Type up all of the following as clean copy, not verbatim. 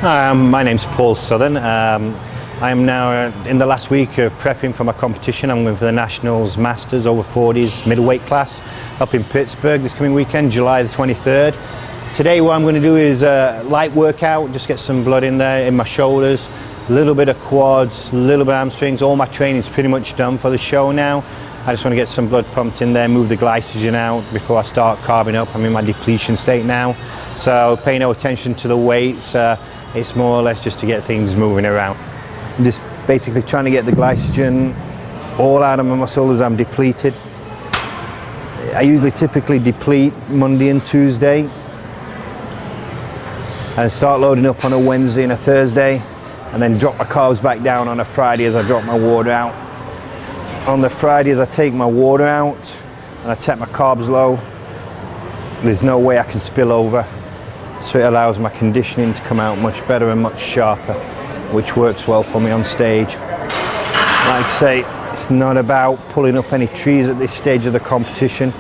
My name's Paul Southern. I am now in the last week of prepping for my competition. I'm going for the Nationals Masters over 40s middleweight class up in Pittsburgh this coming weekend, July the 23rd. Today what I'm going to do is a light workout, just get some blood in there, in my shoulders, a little bit of quads, a little bit of hamstrings. All my training's pretty much done for the show now. I just want to get some blood pumped in there, move the glycogen out before I start carbing up. I'm in my depletion state now, so pay no attention to the weights. It's more or less just to get things moving around. I'm just basically trying to get the glycogen all out of my muscle as I'm depleted. I usually typically deplete Monday and Tuesday and start loading up on a Wednesday and a Thursday, and then drop my carbs back down on a Friday as I drop my water out. On the Fridays I take my water out and I take my carbs low. There's no way I can spill over, so it allows my conditioning to come out much better and much sharper, which works well for me on stage. Like I say, it's not about pulling up any trees at this stage of the competition.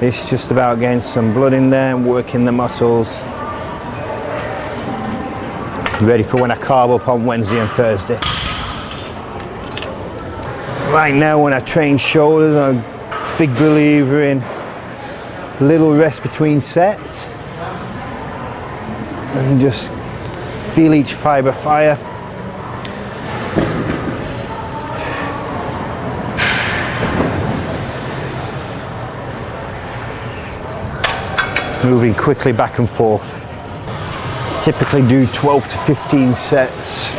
It's just about getting some blood in there and working the muscles, ready for when I carb up on Wednesday and Thursday. Right now when I train shoulders, I'm a big believer in little rest between sets and just feel each fiber fire. Moving quickly back and forth. Typically do 12 to 15 sets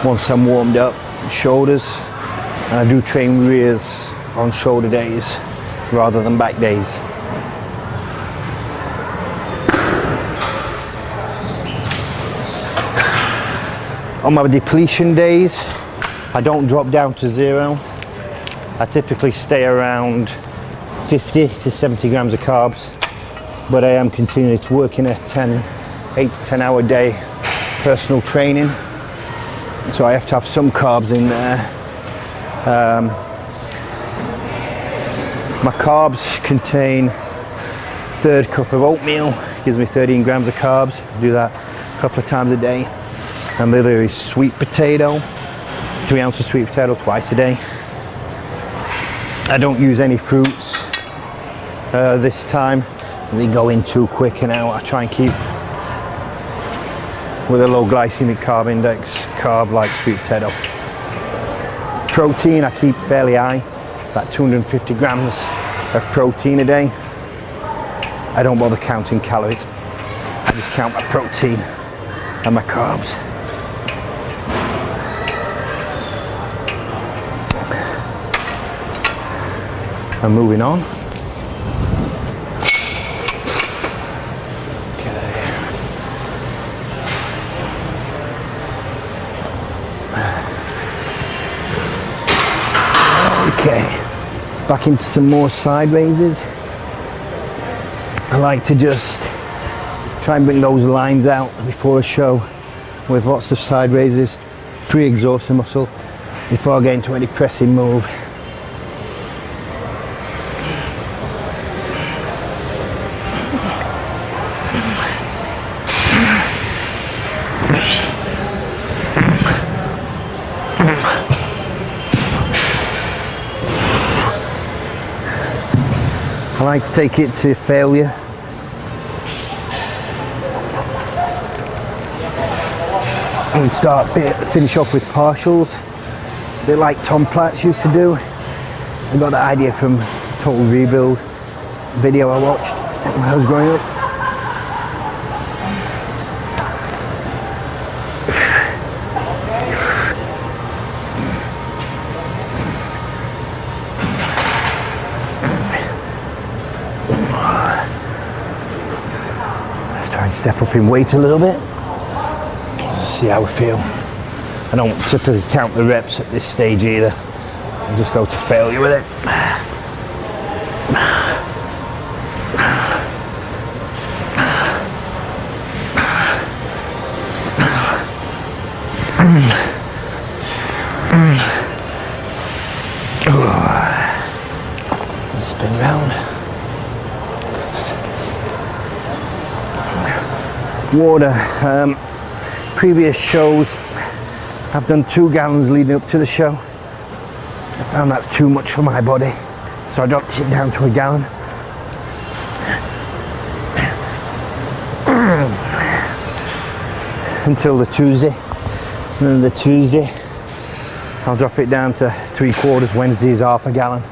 once I'm warmed up, shoulders. And I do train rears on shoulder days rather than back days. On my depletion days, I don't drop down to zero. I typically stay around 50 to 70 grams of carbs, but I am continuing to work in a 8 to 10 hour day personal training, so I have to have some carbs in there. My carbs contain a third cup of oatmeal, gives me 13 grams of carbs. I do that a couple of times a day. And literally sweet potato, 3 ounces of sweet potato twice a day. I don't use any fruits this time. They go in too quick and out. I try and keep with a low glycemic carb index, carb like sweet potato. Protein I keep fairly high, about 250 grams of protein a day. I don't bother counting calories. I just count my protein and my carbs. And moving on. Okay, back into some more side raises. I like to just try and bring those lines out before a show with lots of side raises, pre-exhaust the muscle before I get into any pressing move. I like to take it to failure. And finish off with partials, a bit like Tom Platz used to do. I got that idea from Total Rebuild video I watched when I was growing up. Step up in weight a little bit, see how we feel. I don't typically count the reps at this stage either. I just go to failure with it. Spin round. Water. previous shows, I've done 2 gallons leading up to the show. I found that's too much for my body, so I dropped it down to 1 gallon. Until the Tuesday, and then the Tuesday I'll drop it down to 3/4. Wednesday is 1/2 gallon,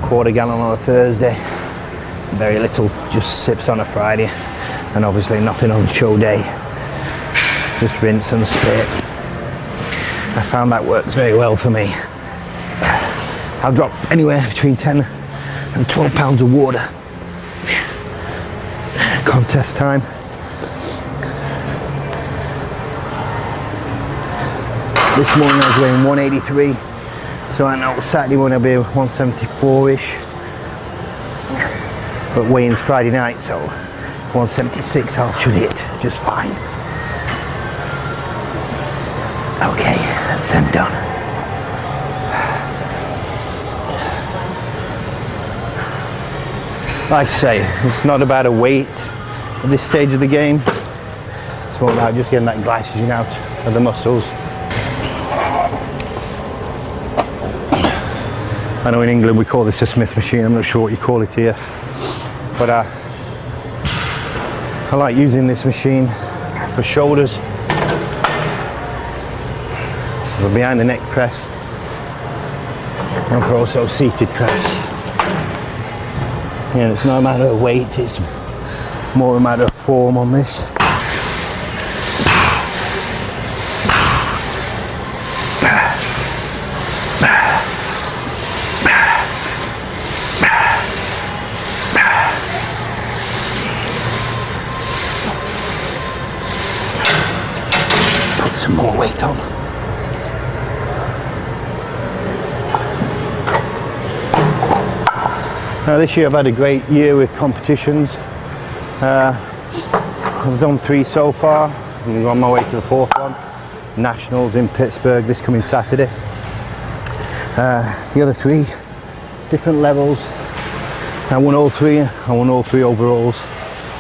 1/4 gallon on a Thursday, very little just sips on a Friday, and obviously nothing on show day, just rinse and spit. I found that works very well for me. I'll drop anywhere between 10 and 12 pounds of water. Contest time. This morning I was weighing 183, so I know Saturday morning I'll be 174-ish. But weigh-in's Friday night, so 176 I'll should hit just fine. Okay, that's them done. Like I say, it's not about a weight at this stage of the game. It's more about just getting that glycogen out of the muscles. I know in England we call this a Smith machine, I'm not sure what you call it here. But I like using this machine for shoulders, for behind the neck press, and for also seated press. Yeah, it's not a matter of weight, it's more a matter of form on this. Put some more weight on. Now this year I've had a great year with competitions. I've done 3 so far. I'm on my way to the 4th one. Nationals in Pittsburgh this coming Saturday. The other 3 different levels. I won all 3. I won all 3 overalls.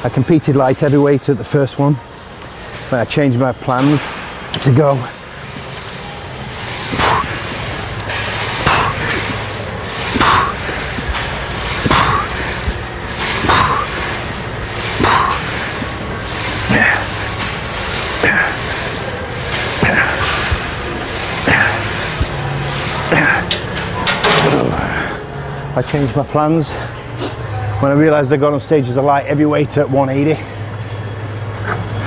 I competed light heavyweight at the first one, but I changed my plans to go I changed my plans when I realised I got on stage as a light heavyweight at 180.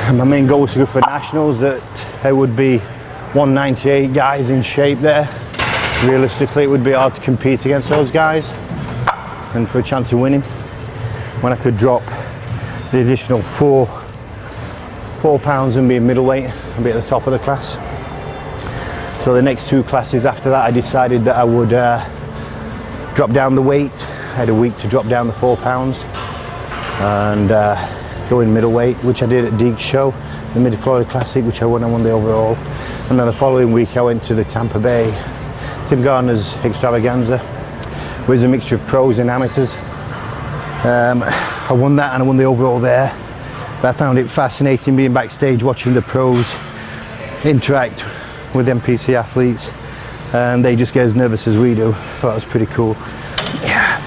And my main goal was to go for nationals, that there would be 198 guys in shape there. Realistically, it would be hard to compete against those guys and for a chance of winning. When I could drop the additional 4 pounds and be a middleweight and be at the top of the class. So the next 2 classes after that, I decided that I would drop down the weight. I had a week to drop down the 4 pounds and go in middleweight, which I did at Deake's show, the Mid-Florida Classic, which I won the overall. And then the following week I went to the Tampa Bay Tim Gardner's extravaganza, with a mixture of pros and amateurs. I won that and I won the overall there. But I found it fascinating being backstage watching the pros interact with NPC athletes, and they just get as nervous as we do. So that was pretty cool. Yeah.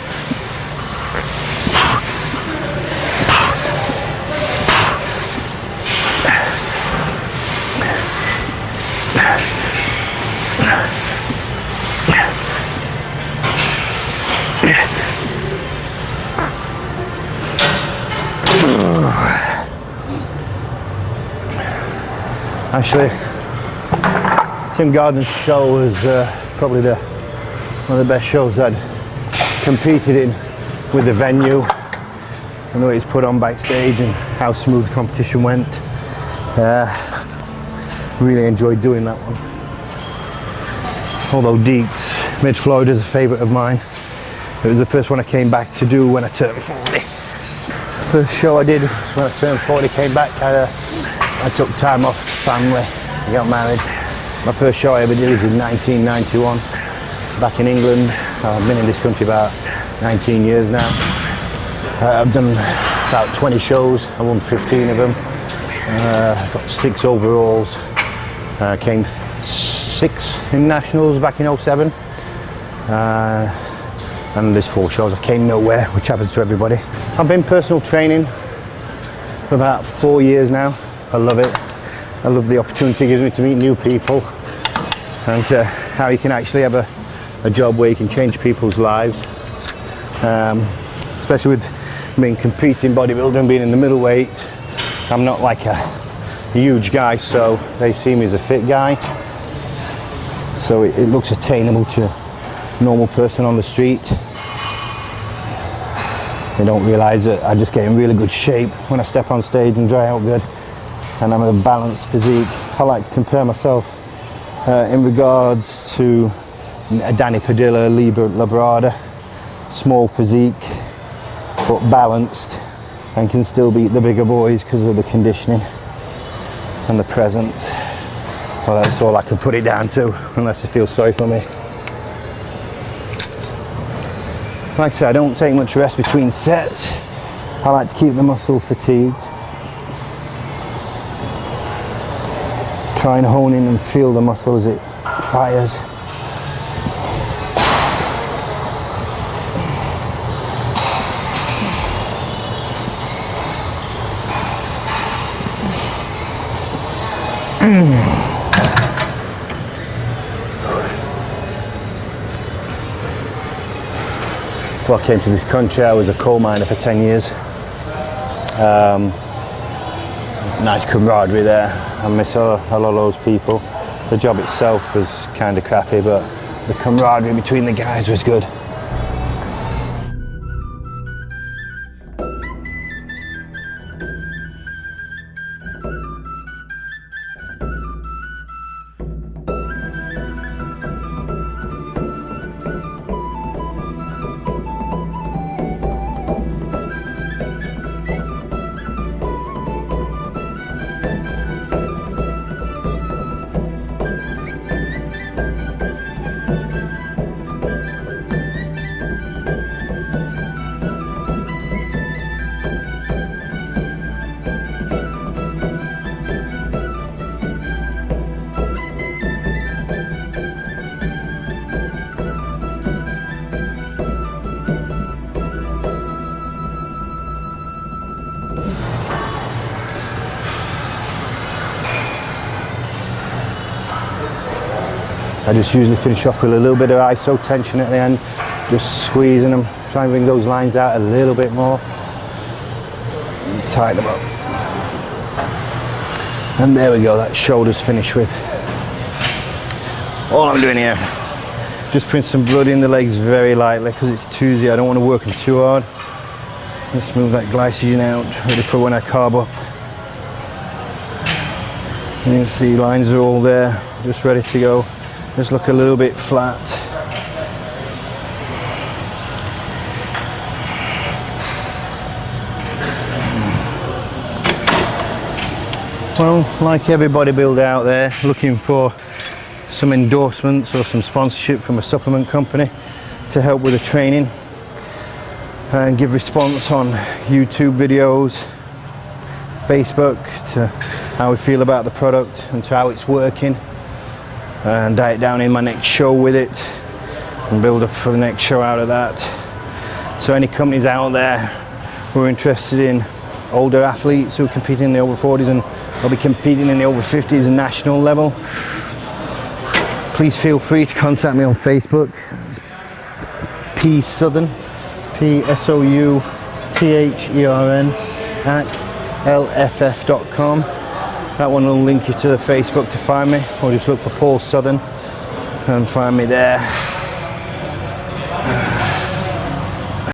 Actually, Tim Gardner's show was probably one of the best shows I'd competed in, with the venue and the way it's put on backstage and how smooth the competition went. Really enjoyed doing that one. Although Deake's Mid-Florida is a favourite of mine. It was the first one I came back to do when I turned 40. First show I did was when I turned 40, came back, I took time off family, I got married. My first show I ever did was in 1991, back in England. I've been in this country about 19 years now. I've done about 20 shows, I won 15 of them. Got 6 overalls. Came 6 in nationals back in '07. And there's 4 shows. I came nowhere, which happens to everybody. I've been personal training for about 4 years now. I love it. I love the opportunity it gives me to meet new people, and how you can actually have a job where you can change people's lives. Especially with being competing bodybuilder and being in the middleweight. I'm not like a huge guy, so they see me as a fit guy. So it looks attainable to a normal person on the street. They don't realise that I just get in really good shape when I step on stage and dry out good, and I'm a balanced physique. I like to compare myself in regards to Danny Padilla, Labrada. Small physique, but balanced, and can still beat the bigger boys because of the conditioning and the presence. Well, that's all I can put it down to, unless they feel sorry for me. Like I said, I don't take much rest between sets. I like to keep the muscle fatigued. Try and hone in and feel the muscle as it fires. Before I came to this country, I was a coal miner for 10 years. Nice camaraderie there. I miss a lot of those people. The job itself was kind of crappy, but the camaraderie between the guys was good. I just usually finish off with a little bit of iso tension at the end, just squeezing them, try and bring those lines out a little bit more, and tighten them up. And there we go, that shoulder's finished with. All I'm doing here, just putting some blood in the legs very lightly because it's Tuesday, I don't want to work them too hard. Just move that glycogen out, ready for when I carb up. And you can see lines are all there, just ready to go. Just look a little bit flat. Well, like every bodybuilder out there, looking for some endorsements or some sponsorship from a supplement company to help with the training and give response on YouTube videos, Facebook, to how we feel about the product and to how it's working, and diet down in my next show with it and build up for the next show out of that. So any companies out there who are interested in older athletes who are competing in the over 40s and will be competing in the over 50s and national level, please feel free to contact me on Facebook. It's P Southern, PSOUTHERN at lff.com. That one will link you to the Facebook to find me, or just look for Paul Southern and find me there.